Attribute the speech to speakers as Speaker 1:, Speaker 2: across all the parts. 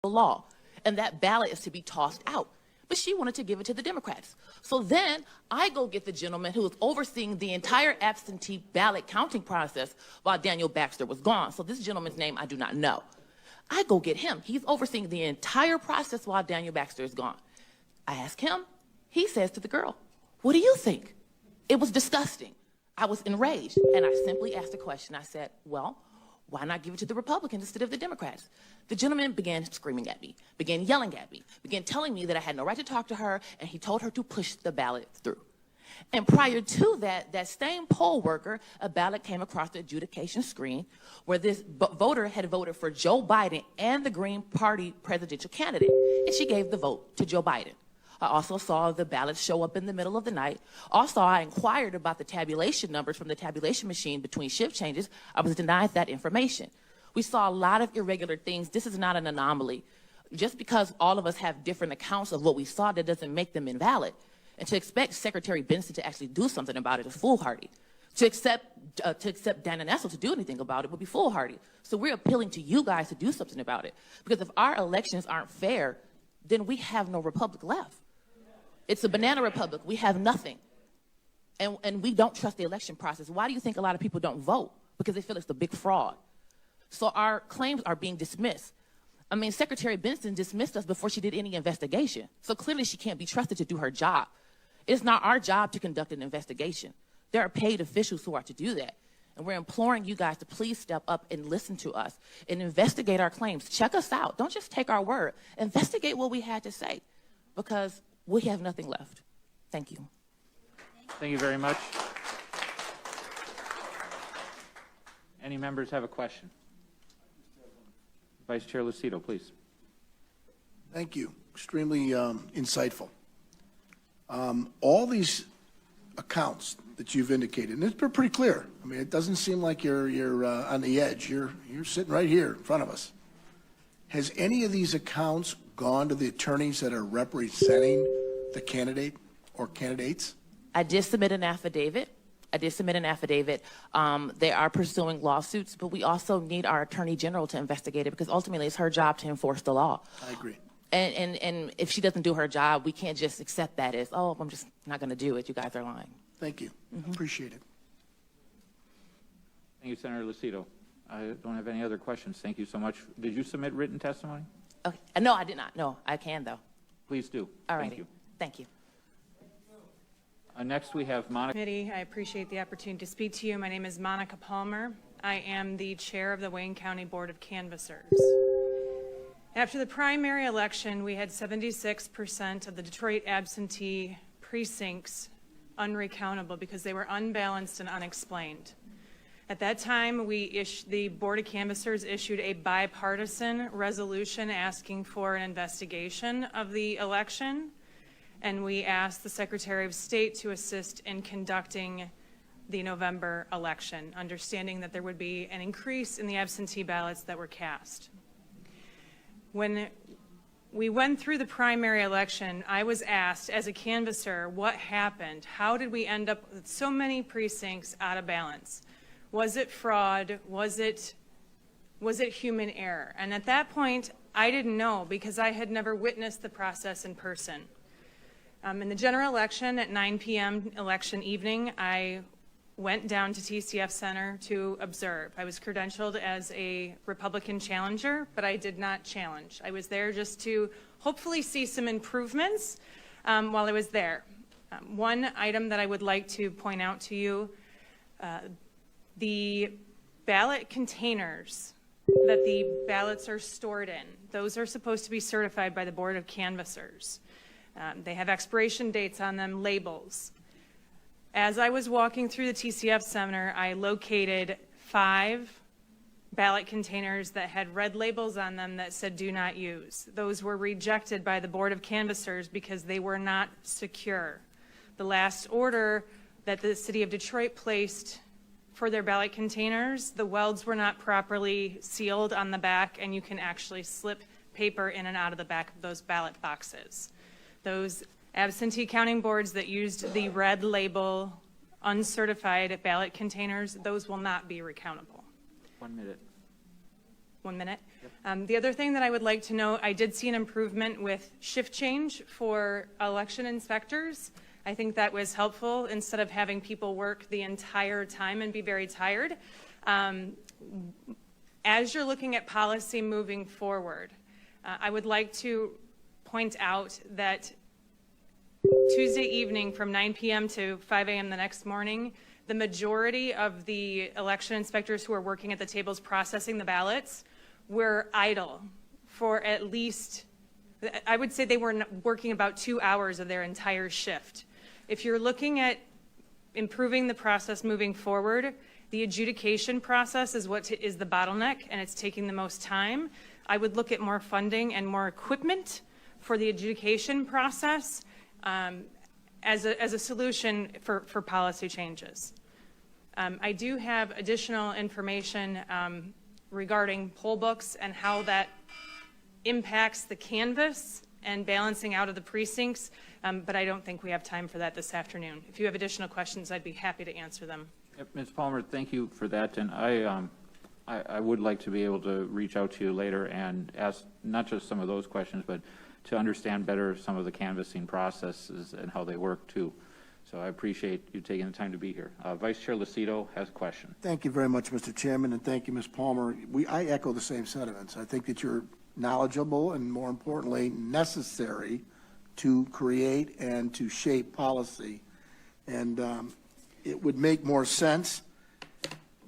Speaker 1: law, and that ballot is to be tossed out. But she wanted to give it to the Democrats. So then I go get the gentleman who was overseeing the entire absentee ballot counting process while Daniel Baxter was gone. So this gentleman's name I do not know. I go get him. He's overseeing the entire process while Daniel Baxter is gone. I ask him. He says to the girl, "What do you think?" It was disgusting. I was enraged, and I simply asked a question. I said, "Well, why not give it to the Republicans instead of the Democrats?" The gentleman began screaming at me, began yelling at me, began telling me that I had no right to talk to her, and he told her to push the ballot through. And prior to that, that same poll worker, a ballot came across the adjudication screen where this voter had voted for Joe Biden and the Green Party presidential candidate, and she gave the vote to Joe Biden. I also saw the ballots show up in the middle of the night. Also, I inquired about the tabulation numbers from the tabulation machine between shift changes. I was denied that information. We saw a lot of irregular things. This is not an anomaly. Just because all of us have different accounts of what we saw, that doesn't make them invalid. And to expect Secretary Benson to actually do something about it is foolhardy. To accept Dan and Essel to do anything about it would be foolhardy. So we're appealing to you guys to do something about it. Because if our elections aren't fair, then we have no republic left. It's a banana republic. We have nothing. And we don't trust the election process. Why do you think a lot of people don't vote? Because they feel it's a big fraud. So our claims are being dismissed. I mean, Secretary Benson dismissed us before she did any investigation. So clearly she can't be trusted to do her job. It's not our job to conduct an investigation. There are paid officials who are to do that. And we're imploring you guys to please step up and listen to us and investigate our claims. Check us out. Don't just take our word. Investigate what we had to say, because we have nothing left. Thank you.
Speaker 2: Thank you very much. Any members have a question? Vice Chair Lucido, please.
Speaker 3: Thank you. Extremely insightful. All these accounts that you've indicated, and it's been pretty clear. I mean, it doesn't seem like you're on the edge. You're sitting right here in front of us. Has any of these accounts gone to the attorneys that are representing the candidate or candidates?
Speaker 1: I did submit an affidavit. They are pursuing lawsuits, but we also need our Attorney General to investigate it, because ultimately it's her job to enforce the law.
Speaker 3: I agree.
Speaker 1: And if she doesn't do her job, we can't just accept that as, oh, I'm just not going to do it. You guys are lying.
Speaker 3: Thank you. Appreciate it.
Speaker 2: Thank you, Senator Lucido. I don't have any other questions. Thank you so much. Did you submit written testimony?
Speaker 1: Okay. No, I did not. No, I can, though.
Speaker 2: Please do.
Speaker 1: All right.
Speaker 2: Thank you.
Speaker 1: Thank you.
Speaker 2: Next, we have Monica.
Speaker 4: Committee, I appreciate the opportunity to speak to you. My name is Monica Palmer. I am the chair of the Wayne County Board of Canvassers. After the primary election, we had 76% of the Detroit absentee precincts unrecountable because they were unbalanced and unexplained. At that time, the Board of Canvassers issued a bipartisan resolution asking for an investigation of the election, and we asked the Secretary of State to assist in conducting the November election, understanding that there would be an increase in the absentee ballots that were cast. When we went through the primary election, I was asked as a canvasser, what happened? How did we end up with so many precincts out of balance? Was it fraud? Was it human error? And at that point, I didn't know, because I had never witnessed the process in person. In the general election at 9 p.m. election evening, I went down to TCF Center to observe. I was credentialed as a Republican challenger, but I did not challenge. I was there just to hopefully see some improvements while I was there. One item that I would like to point out to you, the ballot containers that the ballots are stored in, those are supposed to be certified by the Board of Canvassers. They have expiration dates on them, labels. As I was walking through the TCF Center, I located 5 ballot containers that had red labels on them that said do not use. Those were rejected by the Board of Canvassers because they were not secure. The last order that the City of Detroit placed for their ballot containers, the welds were not properly sealed on the back, and you can actually slip paper in and out of the back of those ballot boxes. Those absentee counting boards that used the red label uncertified ballot containers, those will not be recountable.
Speaker 2: 1 minute.
Speaker 4: 1 minute. The other thing that I would like to note, I did see an improvement with shift change for election inspectors. I think that was helpful instead of having people work the entire time and be very tired. As you're looking at policy moving forward, I would like to point out that Tuesday evening from 9 p.m. to 5 a.m. the next morning, the majority of the election inspectors who are working at the tables processing the ballots were idle for at least, I would say they were working about 2 hours of their entire shift. If you're looking at improving the process moving forward, the adjudication process is what is the bottleneck, and it's taking the most time. I would look at more funding and more equipment for the adjudication process as a solution for policy changes. I do have additional information regarding poll books and how that impacts the canvas and balancing out of the precincts, but I don't think we have time for that this afternoon. If you have additional questions, I'd be happy to answer them.
Speaker 2: Ms. Palmer, thank you for that, and I would like to be able to reach out to you later and ask not just some of those questions, but to understand better some of the canvassing processes and how they work too. So I appreciate you taking the time to be here. Vice Chair Lucido has a question.
Speaker 3: Thank you very much, Mr. Chairman, and thank you, Ms. Palmer. I echo the same sentiments. I think that you're knowledgeable and, more importantly, necessary to create and to shape policy. And it would make more sense.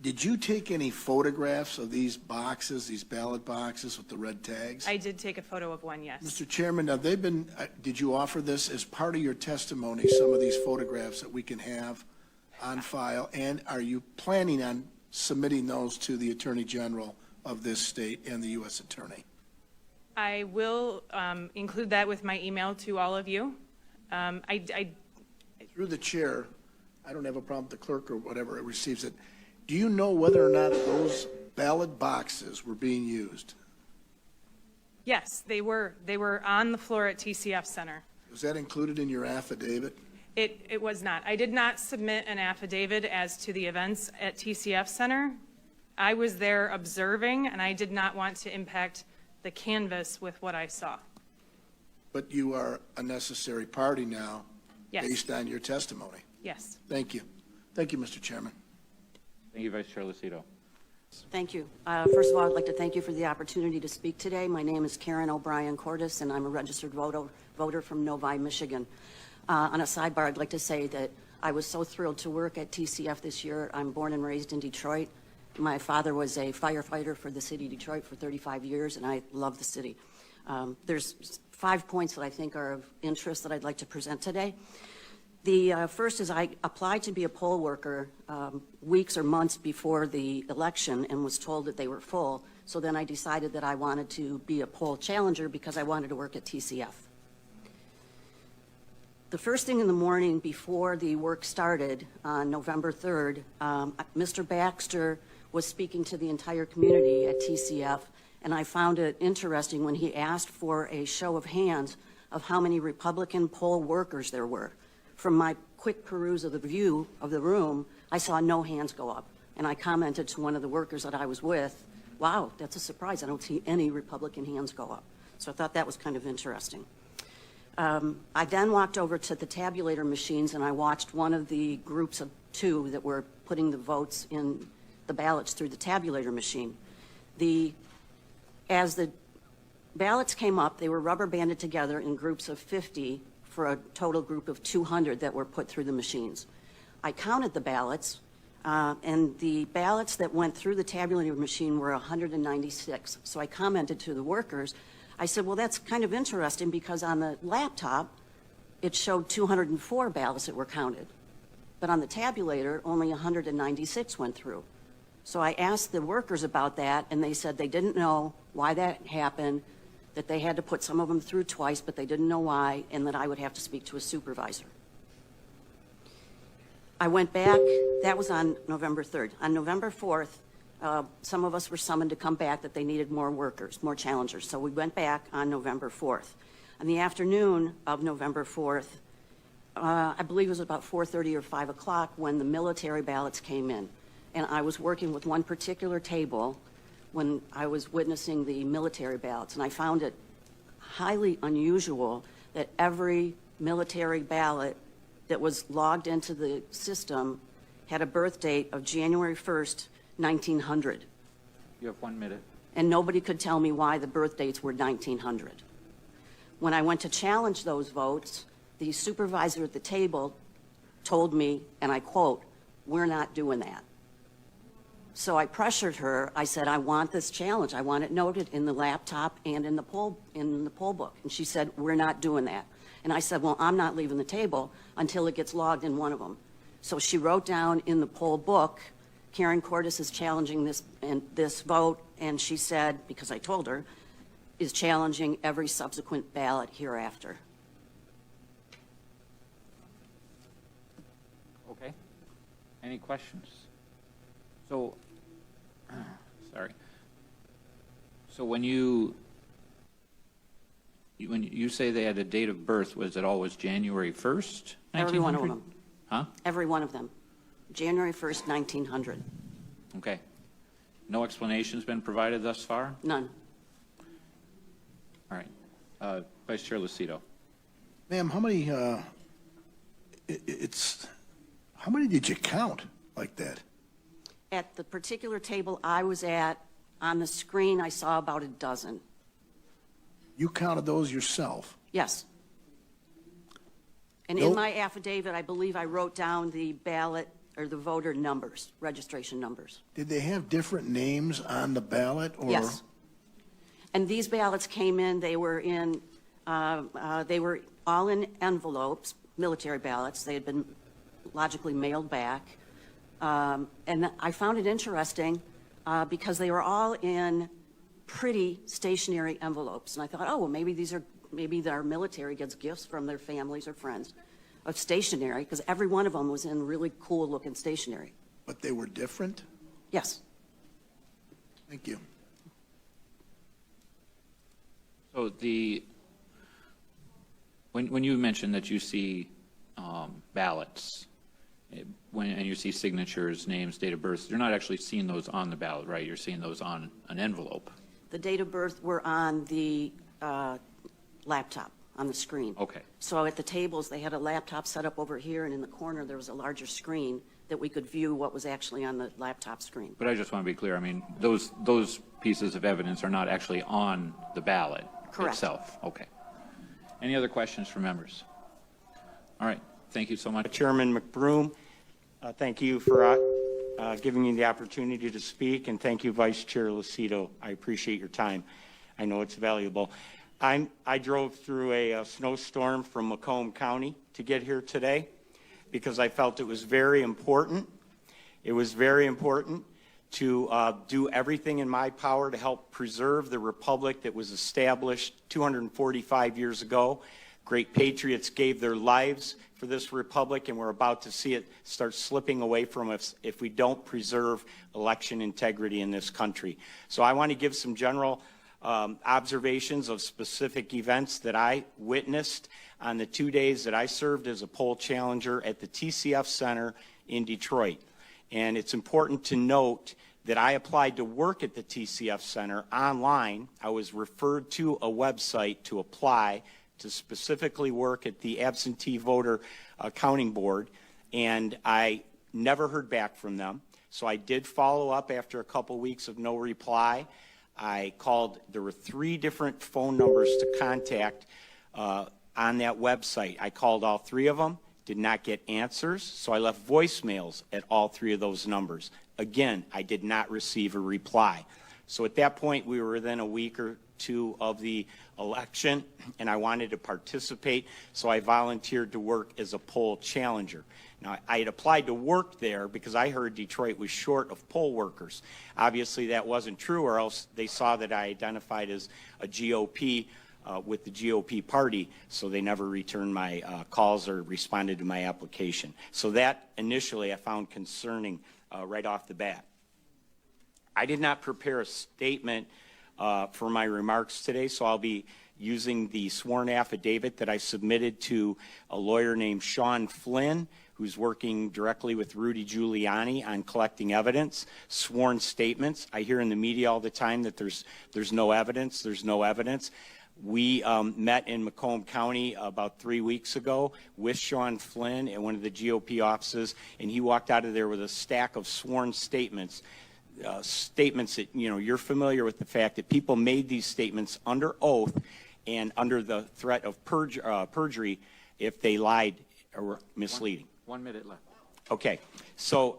Speaker 3: Did you take any photographs of these boxes, these ballot boxes with the red tags?
Speaker 4: I did take a photo of one, yes.
Speaker 3: Mr. Chairman, now they've been, did you offer this as part of your testimony, some of these photographs that we can have on file? And are you planning on submitting those to the Attorney General of this state and the U.S. Attorney?
Speaker 4: I will include that with my email to all of you.
Speaker 3: Through the chair, I don't have a problem with the clerk or whatever it receives it. Do you know whether or not those ballot boxes were being used?
Speaker 4: Yes, they were. They were on the floor at TCF Center.
Speaker 3: Was that included in your affidavit?
Speaker 4: It was not. I did not submit an affidavit as to the events at TCF Center. I was there observing, and I did not want to impact the canvas with what I saw.
Speaker 3: But you are a necessary party now,
Speaker 4: Yes.
Speaker 3: based on your testimony.
Speaker 4: Yes.
Speaker 3: Thank you. Thank you, Mr. Chairman.
Speaker 2: Thank you, Vice Chair Lucido.
Speaker 5: Thank you. First of all, I'd like to thank you for the opportunity to speak today. My name is Karen O'Brien Cordes, and I'm a registered voter from Novi, Michigan. On a sidebar, I'd like to say that I was so thrilled to work at TCF this year. I'm born and raised in Detroit. My father was a firefighter for the city of Detroit for 35 years, and I love the city. There's 5 points that I think are of interest that I'd like to present today. The first is I applied to be a poll worker weeks or months before the election and was told that they were full. So then I decided that I wanted to be a poll challenger because I wanted to work at TCF. The first thing in the morning before the work started on November 3rd, Mr. Baxter was speaking to the entire community at TCF, and I found it interesting when he asked for a show of hands of how many Republican poll workers there were. From my quick peruse of the view of the room, I saw no hands go up. And I commented to one of the workers that I was with, wow, that's a surprise. I don't see any Republican hands go up. So I thought that was kind of interesting. I then walked over to the tabulator machines and I watched one of the groups of 2 that were putting the votes in the ballots through the tabulator machine. As the ballots came up, they were rubber banded together in groups of 50 for a total group of 200 that were put through the machines. I counted the ballots, and the ballots that went through the tabulator machine were 196. So I commented to the workers. I said, well, that's kind of interesting because on the laptop, it showed 204 ballots that were counted. But on the tabulator, only 196 went through. So I asked the workers about that, and they said they didn't know why that happened, that they had to put some of them through twice, but they didn't know why, and that I would have to speak to a supervisor. I went back, that was on November 3rd. On November 4th, some of us were summoned to come back that they needed more workers, more challengers. So we went back on November 4th. On the afternoon of November 4th, I believe it was about 4:30 or 5 o'clock when the military ballots came in. And I was working with one particular table when I was witnessing the military ballots, and I found it highly unusual that every military ballot that was logged into the system had a birth date of January 1st, 1900.
Speaker 2: You have 1 minute.
Speaker 5: And nobody could tell me why the birth dates were 1900. When I went to challenge those votes, the supervisor at the table told me, and I quote, "We're not doing that." So I pressured her. I said, "I want this challenge. I want it noted in the laptop and in the poll book." And she said, "We're not doing that." And I said, "Well, I'm not leaving the table until it gets logged in one of them." So she wrote down in the poll book, "Karen Cordes is challenging this vote," and she said, because I told her, "is challenging every subsequent ballot hereafter."
Speaker 2: Okay. Any questions? So, sorry. So when you say they had a date of birth, was it always January 1st, 1900?
Speaker 5: Every one of them.
Speaker 2: Huh?
Speaker 5: Every one of them. January 1st, 1900.
Speaker 2: Okay. No explanation's been provided thus far?
Speaker 5: None.
Speaker 2: All right. Vice Chair Lucido.
Speaker 3: Ma'am, how many, how many did you count like that?
Speaker 5: At the particular table I was at, on the screen, I saw about a dozen.
Speaker 3: You counted those yourself?
Speaker 5: Yes. And in my affidavit, I believe I wrote down the ballot or the voter numbers, registration numbers.
Speaker 3: Did they have different names on the ballot, or?
Speaker 5: Yes. And these ballots came in, they were all in envelopes, military ballots. They had been logically mailed back. And I found it interesting because they were all in pretty stationary envelopes. And I thought, oh, well, maybe our military gets gifts from their families or friends of stationery, because every one of them was in really cool looking stationery.
Speaker 3: But they were different?
Speaker 5: Yes.
Speaker 3: Thank you.
Speaker 2: So when you mentioned that you see ballots, and you see signatures, names, date of birth, you're not actually seeing those on the ballot, right? You're seeing those on an envelope.
Speaker 5: The date of birth were on the laptop, on the screen.
Speaker 2: Okay.
Speaker 5: So at the tables, they had a laptop set up over here, and in the corner, there was a larger screen that we could view what was actually on the laptop screen.
Speaker 2: But I just want to be clear. I mean, those pieces of evidence are not actually on the ballot
Speaker 5: Correct.
Speaker 2: itself. Okay. Any other questions from members? All right. Thank you so much.
Speaker 6: Chairman McBroom, thank you for giving me the opportunity to speak, and thank you, Vice Chair Lucido. I appreciate your time. I know it's valuable. I drove through a snowstorm from Macomb County to get here today because I felt it was very important. It was very important to do everything in my power to help preserve the republic that was established 245 years ago. Great patriots gave their lives for this republic, and we're about to see it start slipping away from us if we don't preserve election integrity in this country. So I want to give some general observations of specific events that I witnessed on the 2 days that I served as a poll challenger at the TCF Center in Detroit. And it's important to note that I applied to work at the TCF Center online. I was referred to a website to apply to specifically work at the absentee voter counting board, and I never heard back from them. So I did follow up after a couple weeks of no reply. I called, there were 3 different phone numbers to contact on that website. I called all 3 of them, did not get answers, so I left voicemails at all 3 of those numbers. Again, I did not receive a reply. So at that point, we were within a week or 2 of the election, and I wanted to participate, so I volunteered to work as a poll challenger. Now, I had applied to work there because I heard Detroit was short of poll workers. Obviously, that wasn't true, or else they saw that I identified as a GOP with the GOP party, so they never returned my calls or responded to my application. So that initially I found concerning right off the bat. I did not prepare a statement for my remarks today, so I'll be using the sworn affidavit that I submitted to a lawyer named Sean Flynn, who's working directly with Rudy Giuliani on collecting evidence, sworn statements. I hear in the media all the time that there's no evidence, there's no evidence. We met in Macomb County about 3 weeks ago with Sean Flynn at one of the GOP offices, and he walked out of there with a stack of sworn statements, statements that, you know, you're familiar with the fact that people made these statements under oath and under the threat of perjury if they lied or were misleading.
Speaker 2: 1 minute left.
Speaker 6: Okay, so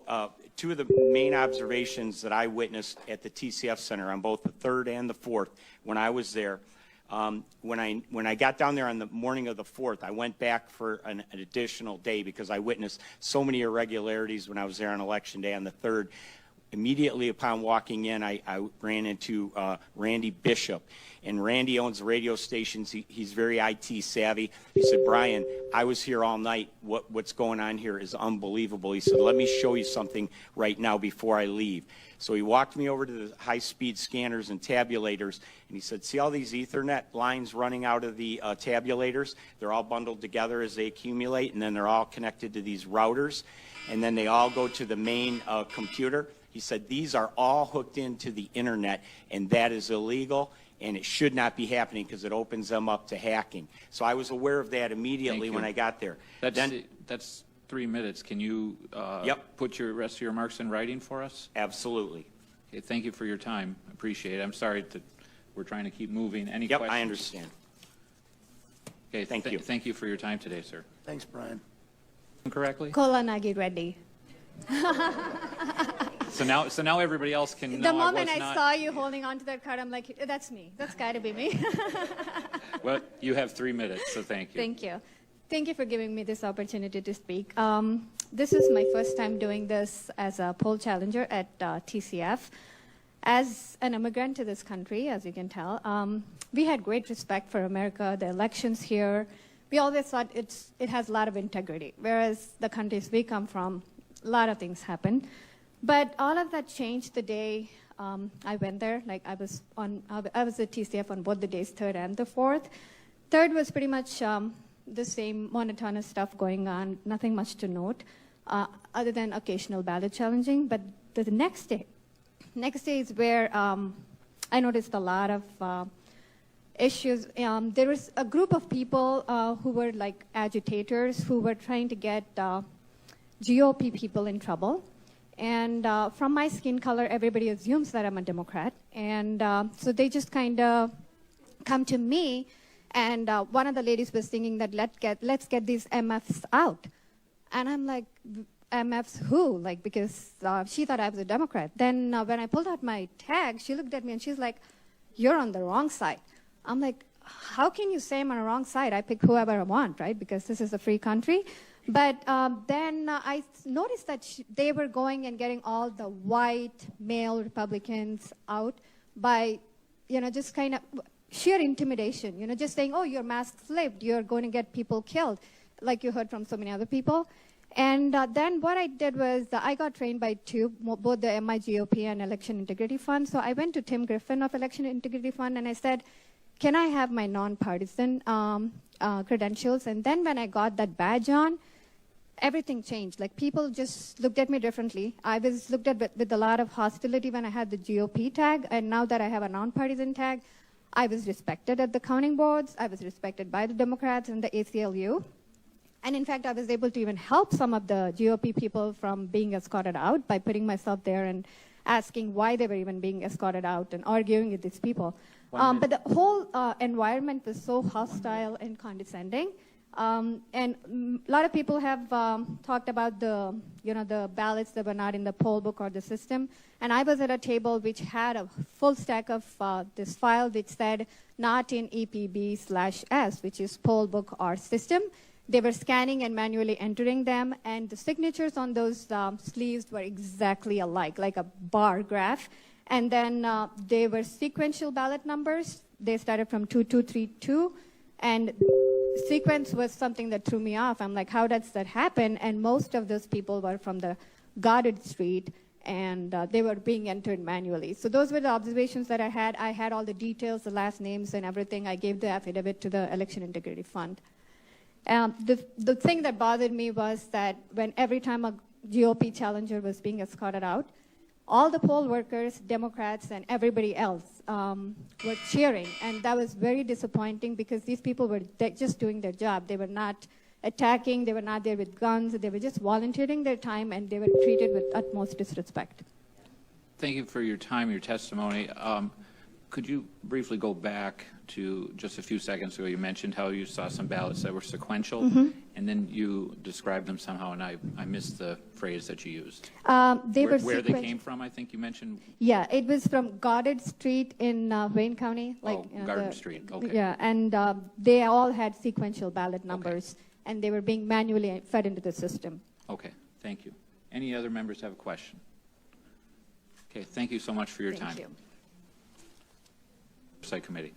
Speaker 6: two of the main observations that I witnessed at the TCF Center on both the 3rd and the 4th when I was there, when I got down there on the morning of the 4th, I went back for an additional day because I witnessed so many irregularities when I was there on Election Day on the 3rd. Immediately upon walking in, I ran into Randy Bishop. And Randy owns the radio stations. He's very IT savvy. He said, Brian, I was here all night. What's going on here is unbelievable. He said, let me show you something right now before I leave. So he walked me over to the high-speed scanners and tabulators, and he said, see all these Ethernet lines running out of the tabulators? They're all bundled together as they accumulate, and then they're all connected to these routers, and then they all go to the main computer. He said, these are all hooked into the internet, and that is illegal, and it should not be happening because it opens them up to hacking. So I was aware of that immediately when I got there.
Speaker 2: That's 3 minutes. Can you put your rest of your remarks in writing for us?
Speaker 6: Absolutely.
Speaker 2: Okay, thank you for your time. Appreciate it. I'm sorry that we're trying to keep moving. Any questions?
Speaker 6: I understand.
Speaker 2: Okay,
Speaker 6: Thank you.
Speaker 2: Thank you for your time today, sir.
Speaker 3: Thanks, Brian.
Speaker 2: Correctly?
Speaker 7: Kolanagi Reddy.
Speaker 2: So now everybody else can know.
Speaker 7: The moment I saw you holding on to that card, I'm like, that's me. That's got to be me.
Speaker 2: Well, you have 3 minutes, so thank you.
Speaker 7: Thank you. Thank you for giving me this opportunity to speak. This is my first time doing this as a poll challenger at TCF. As an immigrant to this country, as you can tell, we had great respect for America, the elections here. We always thought it has a lot of integrity, whereas the countries we come from, a lot of things happen. But all of that changed the day I went there. Like I was at TCF on both the days, 3rd and the 4th. 3rd was pretty much the same monotonous stuff going on, nothing much to note, other than occasional ballot challenging. But the next day is where I noticed a lot of issues. There was a group of people who were like agitators who were trying to get GOP people in trouble. And from my skin color, everybody assumes that I'm a Democrat. And so they just kind of come to me. And one of the ladies was thinking that let's get these MFs out. And I'm like, MFs who? Like, because she thought I was a Democrat. Then when I pulled out my tag, she looked at me and she's like, you're on the wrong side. I'm like, how can you say I'm on the wrong side? I pick whoever I want, right? Because this is a free country. But then I noticed that they were going and getting all the white male Republicans out by, just kind of sheer intimidation, just saying, oh, your mask flipped, you're going to get people killed, like you heard from so many other people. And then what I did was I got trained by both the MIGOP and Election Integrity Fund. So I went to Tim Griffin of Election Integrity Fund and I said, can I have my nonpartisan credentials? And then when I got that badge on, everything changed. Like people just looked at me differently. I was looked at with a lot of hostility when I had the GOP tag. And now that I have a nonpartisan tag, I was respected at the counting boards. I was respected by the Democrats and the ACLU. And in fact, I was able to even help some of the GOP people from being escorted out by putting myself there and asking why they were even being escorted out and arguing with these people. But the whole environment was so hostile and condescending. And a lot of people have talked about the ballots that were not in the poll book or the system. And I was at a table which had a full stack of this file which said not in EPB/S, which is poll book or system. They were scanning and manually entering them, and the signatures on those sleeves were exactly alike, like a bar graph. And then they were sequential ballot numbers. They started from 2232, and sequence was something that threw me off. I'm like, how does that happen? And most of those people were from the guarded street, and they were being entered manually. So those were the observations that I had. I had all the details, the last names and everything. I gave the affidavit to the Election Integrity Fund. The thing that bothered me was that when every time a GOP challenger was being escorted out, all the poll workers, Democrats, and everybody else were cheering. And that was very disappointing because these people were just doing their job. They were not attacking. They were not there with guns. They were just volunteering their time, and they were treated with utmost disrespect.
Speaker 2: Thank you for your time, your testimony. Could you briefly go back to just a few seconds ago? You mentioned how you saw some ballots that were sequential, and then you described them somehow, and I missed the phrase that you used. Where they came from, I think you mentioned?
Speaker 7: Yeah, it was from Goddard Street in Wayne County.
Speaker 2: Garden Street, okay.
Speaker 7: Yeah, and they all had sequential ballot numbers, and they were being manually fed into the system.
Speaker 2: Okay, thank you. Any other members have a question? Okay, thank you so much for your time.
Speaker 7: Thank you.
Speaker 2: Oversight Committee.